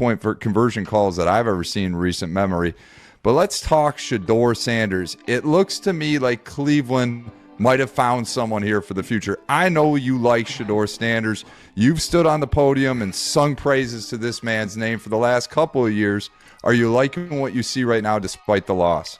two-point conversion calls that I've ever seen in recent memory. But let's talk Shedeur Sanders. It looks to me like Cleveland might have found someone here for the future. I know you like Shedeur Sanders. You've stood on the podium and sung praises to this man's name for the last couple of years. Are you liking what you see right now despite the loss?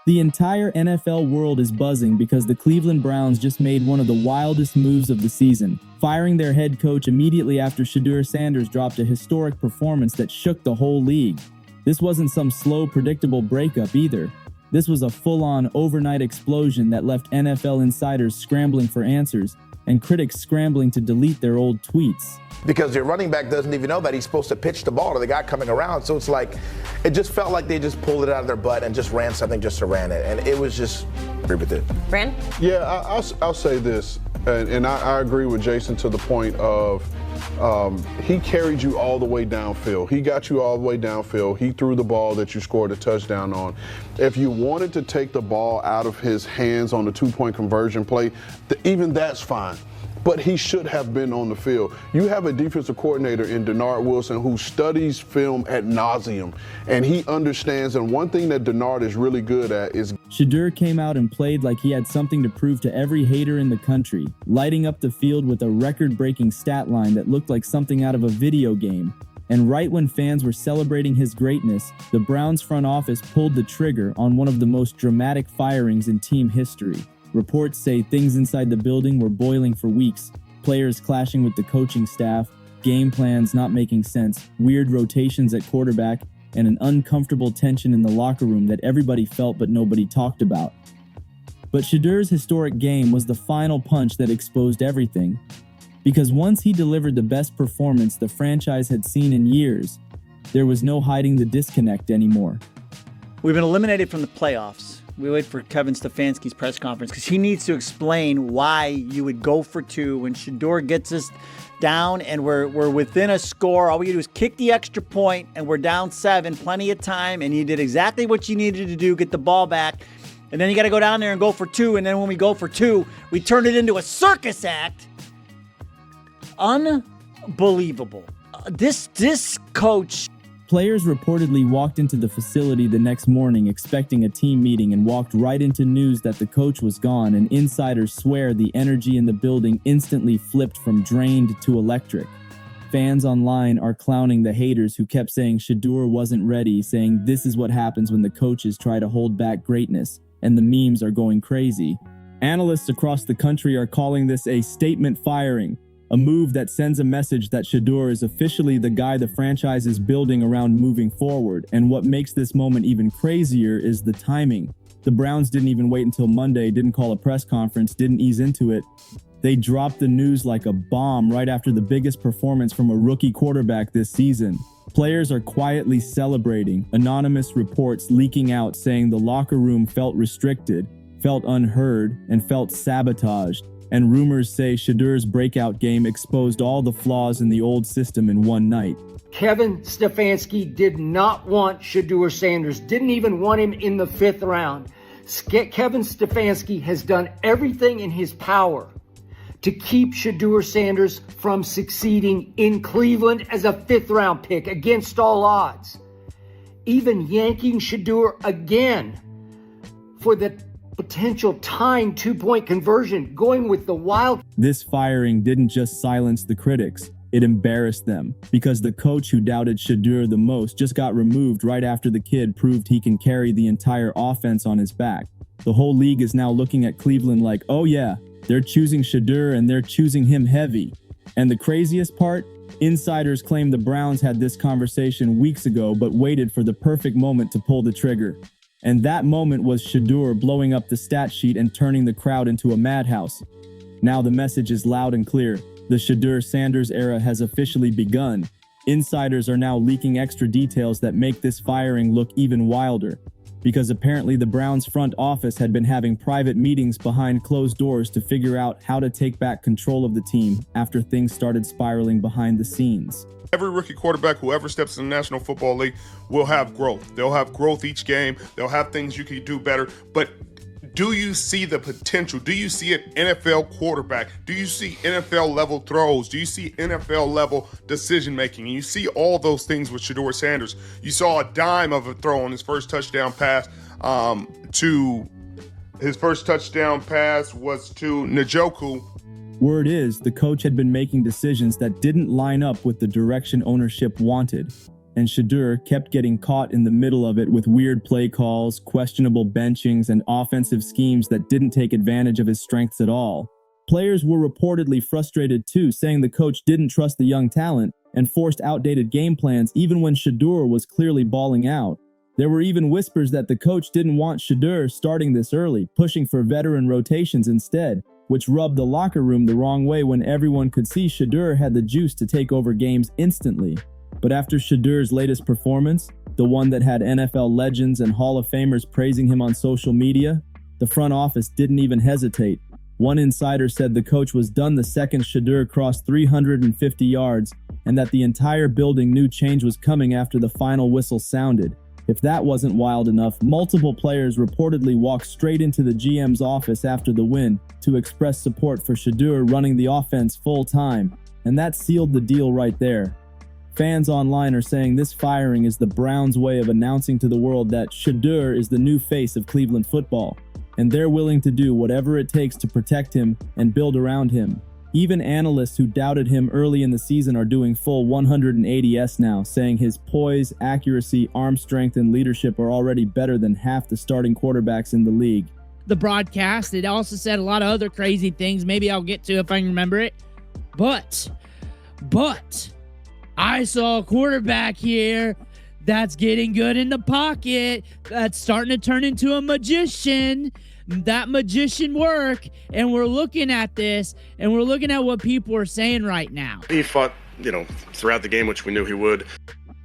The entire NFL world is buzzing because the Cleveland Browns just made one of the wildest moves of the season, firing their head coach immediately after Shedeur Sanders dropped a historic performance that shook the whole league. This wasn't some slow, predictable breakup either. This was a full-on overnight explosion that left NFL insiders scrambling for answers and critics scrambling to delete their old tweets. Because your running back doesn't even know that he's supposed to pitch the ball to the guy coming around. So it's like, it just felt like they just pulled it out of their butt and just ran something just to ran it. And it was just, I agree with it. Fran? Yeah, I'll say this, and I agree with Jason to the point of he carried you all the way downfield. He got you all the way downfield. He threw the ball that you scored a touchdown on. If you wanted to take the ball out of his hands on the two-point conversion play, even that's fine. But he should have been on the field. You have a defensive coordinator in Denard Wilson who studies film ad nauseum, and he understands. And one thing that Denard is really good at is Shedeur came out and played like he had something to prove to every hater in the country, lighting up the field with a record-breaking stat line that looked like something out of a video game. And right when fans were celebrating his greatness, the Browns front office pulled the trigger on one of the most dramatic firings in team history. Reports say things inside the building were boiling for weeks, players clashing with the coaching staff, game plans not making sense, weird rotations at quarterback, and an uncomfortable tension in the locker room that everybody felt but nobody talked about. But Shedeur's historic game was the final punch that exposed everything. Because once he delivered the best performance the franchise had seen in years, there was no hiding the disconnect anymore. We've been eliminated from the playoffs. We wait for Kevin Stefanski's press conference because he needs to explain why you would go for two when Shedeur gets us down and we're within a score. All we do is kick the extra point and we're down 7, plenty of time, and you did exactly what you needed to do, get the ball back. And then you got to go down there and go for two, and then when we go for two, we turn it into a circus act. Unbelievable. This coach. Players reportedly walked into the facility the next morning expecting a team meeting and walked right into news that the coach was gone, and insiders swear the energy in the building instantly flipped from drained to electric. Fans online are clowning the haters who kept saying Shedeur wasn't ready, saying this is what happens when the coaches try to hold back greatness, and the memes are going crazy. Analysts across the country are calling this a statement firing, a move that sends a message that Shedeur is officially the guy the franchise is building around moving forward. And what makes this moment even crazier is the timing. The Browns didn't even wait until Monday, didn't call a press conference, didn't ease into it. They dropped the news like a bomb right after the biggest performance from a rookie quarterback this season. Players are quietly celebrating, anonymous reports leaking out saying the locker room felt restricted, felt unheard, and felt sabotaged. And rumors say Shedeur's breakout game exposed all the flaws in the old system in one night. Kevin Stefanski did not want Shedeur Sanders, didn't even want him in the 5th round. Kevin Stefanski has done everything in his power to keep Shedeur Sanders from succeeding in Cleveland as a 5th round pick against all odds. Even yanking Shedeur again for the potential tying 2-point conversion, going with the wild. This firing didn't just silence the critics, it embarrassed them, because the coach who doubted Shedeur the most just got removed right after the kid proved he can carry the entire offense on his back. The whole league is now looking at Cleveland like, oh yeah, they're choosing Shedeur and they're choosing him heavy. And the craziest part? Insiders claim the Browns had this conversation weeks ago but waited for the perfect moment to pull the trigger. And that moment was Shedeur blowing up the stat sheet and turning the crowd into a madhouse. Now the message is loud and clear. The Shedeur Sanders era has officially begun. Insiders are now leaking extra details that make this firing look even wilder. Because apparently the Browns front office had been having private meetings behind closed doors to figure out how to take back control of the team after things started spiraling behind the scenes. Every rookie quarterback who ever steps in the National Football League will have growth. They'll have growth each game. They'll have things you can do better. But Do you see the potential? Do you see an NFL quarterback? Do you see NFL level throws? Do you see NFL level decision making? And you see all those things with Shedeur Sanders. You saw a dime of a throw on his first touchdown pass his first touchdown pass was to Njoku. Word is, the coach had been making decisions that didn't line up with the direction ownership wanted, and Shedeur kept getting caught in the middle of it with weird play calls, questionable benchings, and offensive schemes that didn't take advantage of his strengths at all. Players were reportedly frustrated too, saying the coach didn't trust the young talent and forced outdated game plans even when Shedeur was clearly balling out. There were even whispers that the coach didn't want Shedeur starting this early, pushing for veteran rotations instead, which rubbed the locker room the wrong way when everyone could see Shedeur had the juice to take over games instantly. But after Shedeur's latest performance, the one that had NFL legends and Hall of Famers praising him on social media, the front office didn't even hesitate. One insider said the coach was done the second Shedeur crossed 350 yards and that the entire building knew change was coming after the final whistle sounded. If that wasn't wild enough, multiple players reportedly walked straight into the GM's office after the win to express support for Shedeur running the offense full time, and that sealed the deal right there. Fans online are saying this firing is the Browns' way of announcing to the world that Shedeur is the new face of Cleveland football, and they're willing to do whatever it takes to protect him and build around him. Even analysts who doubted him early in the season are doing full 180s now, saying his poise, accuracy, arm strength, and leadership are already better than half the starting quarterbacks in the league. The broadcast, it also said a lot of other crazy things. Maybe I'll get to if I can remember it. But I saw a quarterback here that's getting good in the pocket, that's starting to turn into a magician. That magician work, and we're looking at this, and we're looking at what people are saying right now. He fought, throughout the game, which we knew he would.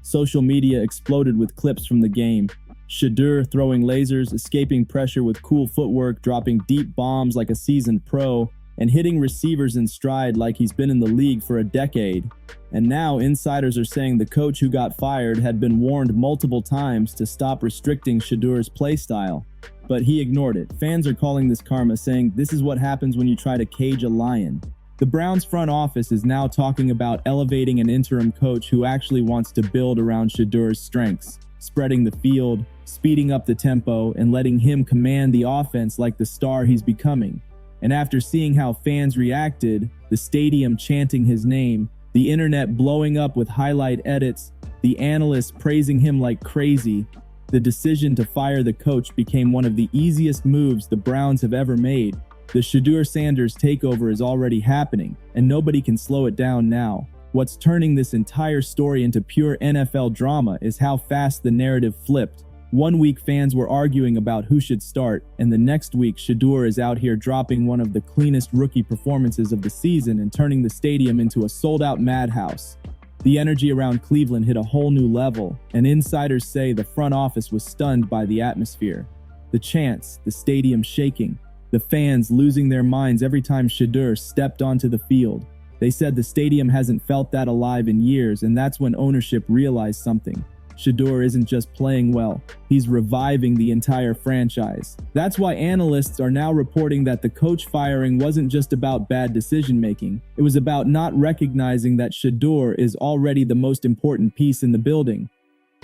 Social media exploded with clips from the game. Shedeur throwing lasers, escaping pressure with cool footwork, dropping deep bombs like a seasoned pro, and hitting receivers in stride like he's been in the league for a decade. And now insiders are saying the coach who got fired had been warned multiple times to stop restricting Shedeur's play style. But he ignored it. Fans are calling this karma, saying this is what happens when you try to cage a lion. The Browns front office is now talking about elevating an interim coach who actually wants to build around Shedeur's strengths, spreading the field, speeding up the tempo, and letting him command the offense like the star he's becoming. And after seeing how fans reacted, the stadium chanting his name, the internet blowing up with highlight edits, the analysts praising him like crazy, the decision to fire the coach became one of the easiest moves the Browns have ever made. The Shedeur Sanders takeover is already happening, and nobody can slow it down now. What's turning this entire story into pure NFL drama is how fast the narrative flipped. 1 week fans were arguing about who should start, and the next week Shedeur is out here dropping one of the cleanest rookie performances of the season and turning the stadium into a sold-out madhouse. The energy around Cleveland hit a whole new level, and insiders say the front office was stunned by the atmosphere. The chants, the stadium shaking, the fans losing their minds every time Shedeur stepped onto the field. They said the stadium hasn't felt that alive in years, and that's when ownership realized something. Shedeur isn't just playing well, he's reviving the entire franchise. That's why analysts are now reporting that the coach firing wasn't just about bad decision-making. It was about not recognizing that Shedeur is already the most important piece in the building.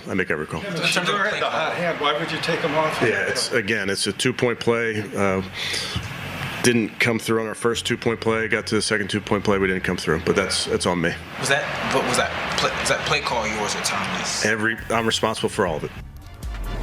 I make every call. Shedeur had the hot hand. Why would you take him off? Yeah, it's a 2-point play. Didn't come through on our first 2-point play. Got to the second 2-point play. We didn't come through, but that's on me. Was that play call yours or Tommy's? I'm responsible for all of it.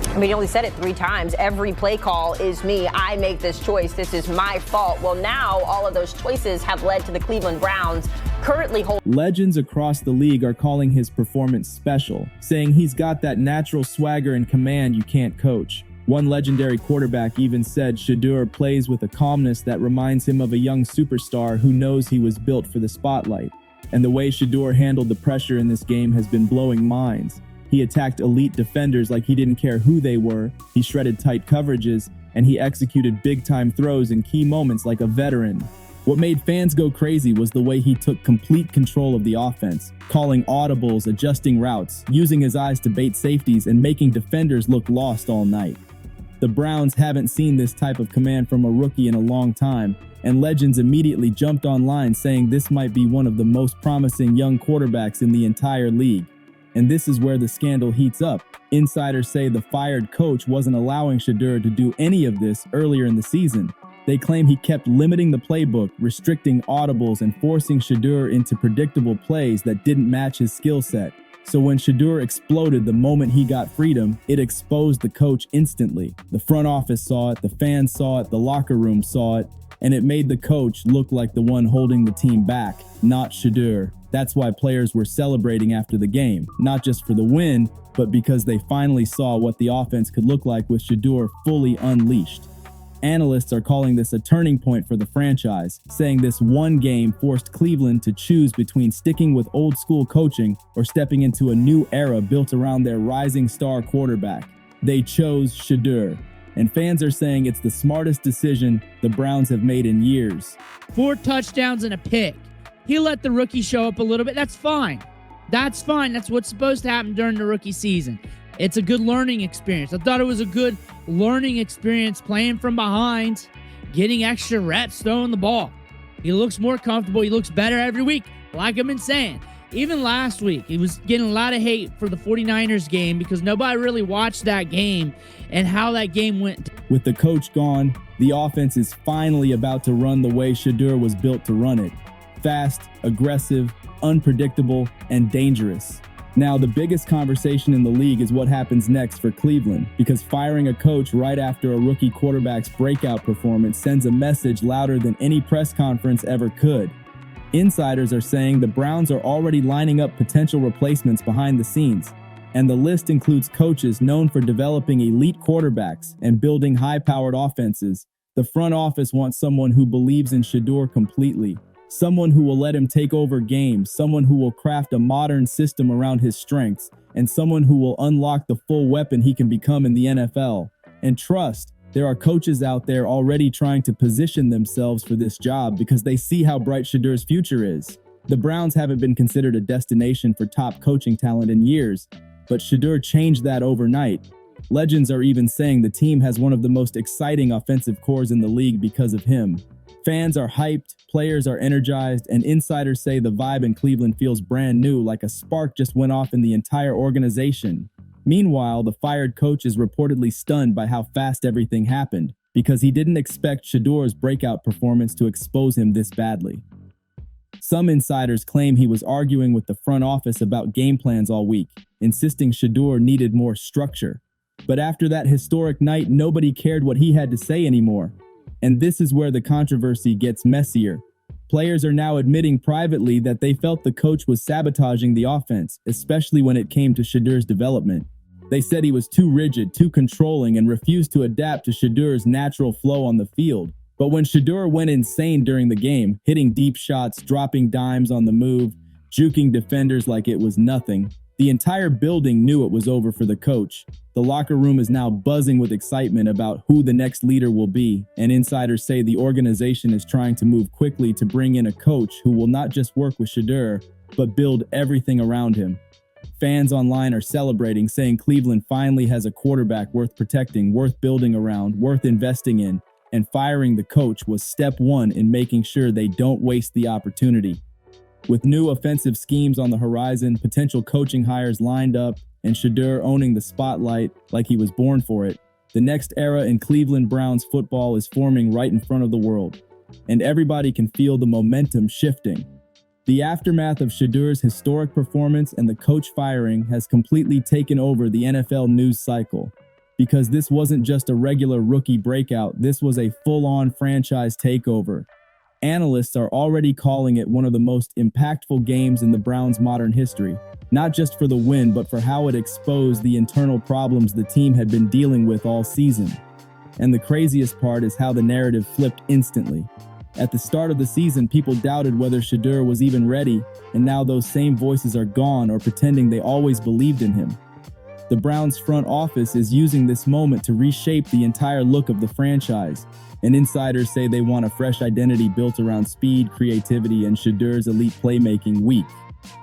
I mean, he only said it 3 times. Every play call is me. I make this choice. This is my fault. Well, now all of those choices have led to the Cleveland Browns currently holding. Legends across the league are calling his performance special, saying he's got that natural swagger and command you can't coach. One legendary quarterback even said Shedeur plays with a calmness that reminds him of a young superstar who knows he was built for the spotlight. And the way Shedeur handled the pressure in this game has been blowing minds. He attacked elite defenders like he didn't care who they were, he shredded tight coverages, and he executed big-time throws in key moments like a veteran. What made fans go crazy was the way he took complete control of the offense, calling audibles, adjusting routes, using his eyes to bait safeties, and making defenders look lost all night. The Browns haven't seen this type of command from a rookie in a long time, and legends immediately jumped online saying this might be one of the most promising young quarterbacks in the entire league. And this is where the scandal heats up. Insiders say the fired coach wasn't allowing Shedeur to do any of this earlier in the season. They claim he kept limiting the playbook, restricting audibles, and forcing Shedeur into predictable plays that didn't match his skill set. So when Shedeur exploded the moment he got freedom, it exposed the coach instantly. The front office saw it, the fans saw it, the locker room saw it, and it made the coach look like the one holding the team back, not Shedeur. That's why players were celebrating after the game, not just for the win, but because they finally saw what the offense could look like with Shedeur fully unleashed. Analysts are calling this a turning point for the franchise, saying this one game forced Cleveland to choose between sticking with old school coaching or stepping into a new era built around their rising star quarterback. They chose Shedeur, and fans are saying it's the smartest decision the Browns have made in years. 4 touchdowns and a pick. He let the rookie show up a little bit. That's fine. That's fine. That's what's supposed to happen during the rookie season. It's a good learning experience. I thought it was a good learning experience playing from behind, getting extra reps, throwing the ball. He looks more comfortable. He looks better every week, like I've been saying. Even last week, he was getting a lot of hate for the 49ers game because nobody really watched that game and how that game went. With the coach gone, the offense is finally about to run the way Shedeur was built to run it. Fast, aggressive, unpredictable, and dangerous. Now, the biggest conversation in the league is what happens next for Cleveland, because firing a coach right after a rookie quarterback's breakout performance sends a message louder than any press conference ever could. Insiders are saying the Browns are already lining up potential replacements behind the scenes, and the list includes coaches known for developing elite quarterbacks and building high-powered offenses. The front office wants someone who believes in Shedeur completely. Someone who will let him take over games, someone who will craft a modern system around his strengths, and someone who will unlock the full weapon he can become in the NFL. And trust, there are coaches out there already trying to position themselves for this job because they see how bright Shedeur's future is. The Browns haven't been considered a destination for top coaching talent in years, but Shedeur changed that overnight. Legends are even saying the team has one of the most exciting offensive cores in the league because of him. Fans are hyped, players are energized, and insiders say the vibe in Cleveland feels brand new, like a spark just went off in the entire organization. Meanwhile, the fired coach is reportedly stunned by how fast everything happened, because he didn't expect Shedeur's breakout performance to expose him this badly. Some insiders claim he was arguing with the front office about game plans all week, insisting Shedeur needed more structure. But after that historic night, nobody cared what he had to say anymore. And this is where the controversy gets messier. Players are now admitting privately that they felt the coach was sabotaging the offense, especially when it came to Shedeur's development. They said he was too rigid, too controlling, and refused to adapt to Shedeur's natural flow on the field. But when Shedeur went insane during the game, hitting deep shots, dropping dimes on the move, juking defenders like it was nothing, the entire building knew it was over for the coach. The locker room is now buzzing with excitement about who the next leader will be, and insiders say the organization is trying to move quickly to bring in a coach who will not just work with Shedeur, but build everything around him. Fans online are celebrating, saying Cleveland finally has a quarterback worth protecting, worth building around, worth investing in, and firing the coach was step one in making sure they don't waste the opportunity. With new offensive schemes on the horizon, potential coaching hires lined up, and Shedeur owning the spotlight like he was born for it, the next era in Cleveland Browns football is forming right in front of the world, and everybody can feel the momentum shifting. The aftermath of Shedeur's historic performance and the coach firing has completely taken over the NFL news cycle, because this wasn't just a regular rookie breakout, this was a full-on franchise takeover. Analysts are already calling it one of the most impactful games in the Browns' modern history, not just for the win, but for how it exposed the internal problems the team had been dealing with all season. And the craziest part is how the narrative flipped instantly. At the start of the season, people doubted whether Shedeur was even ready, and now those same voices are gone or pretending they always believed in him. The Browns' front office is using this moment to reshape the entire look of the franchise, and insiders say they want a fresh identity built around speed, creativity, and Shedeur's elite playmaking week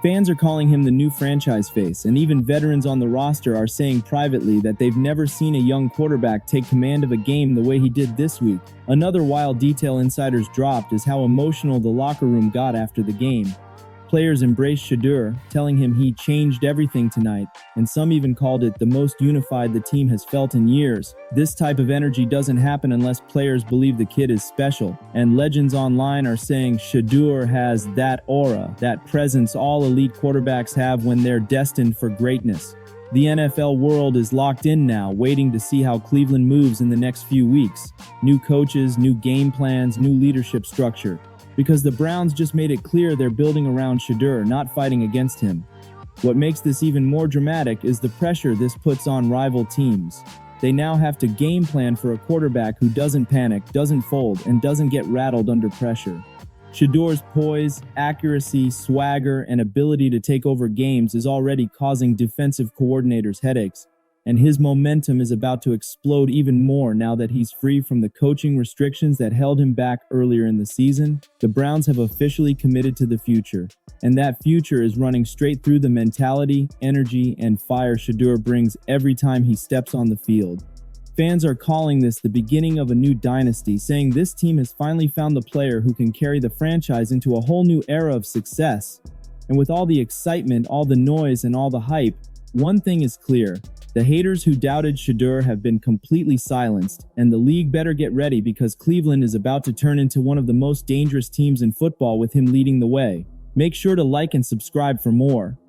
Fans are calling him the new franchise face, and even veterans on the roster are saying privately that they've never seen a young quarterback take command of a game the way he did this week. Another wild detail insiders dropped is how emotional the locker room got after the game. Players embraced Shedeur, telling him he changed everything tonight, and some even called it the most unified the team has felt in years. This type of energy doesn't happen unless players believe the kid is special, and legends online are saying Shedeur has that aura, that presence all elite quarterbacks have when they're destined for greatness. The NFL world is locked in now, waiting to see how Cleveland moves in the next few weeks. New coaches, new game plans, new leadership structure. Because the Browns just made it clear they're building around Shedeur, not fighting against him. What makes this even more dramatic is the pressure this puts on rival teams. They now have to game plan for a quarterback who doesn't panic, doesn't fold, and doesn't get rattled under pressure. Shedeur's poise, accuracy, swagger, and ability to take over games is already causing defensive coordinators headaches, and his momentum is about to explode even more now that he's free from the coaching restrictions that held him back earlier in the season. The Browns have officially committed to the future, and that future is running straight through the mentality, energy, and fire Shedeur brings every time he steps on the field. Fans are calling this the beginning of a new dynasty, saying this team has finally found the player who can carry the franchise into a whole new era of success. And with all the excitement, all the noise, and all the hype, one thing is clear. The haters who doubted Shedeur have been completely silenced, and the league better get ready because Cleveland is about to turn into one of the most dangerous teams in football with him leading the way. Make sure to like and subscribe for more.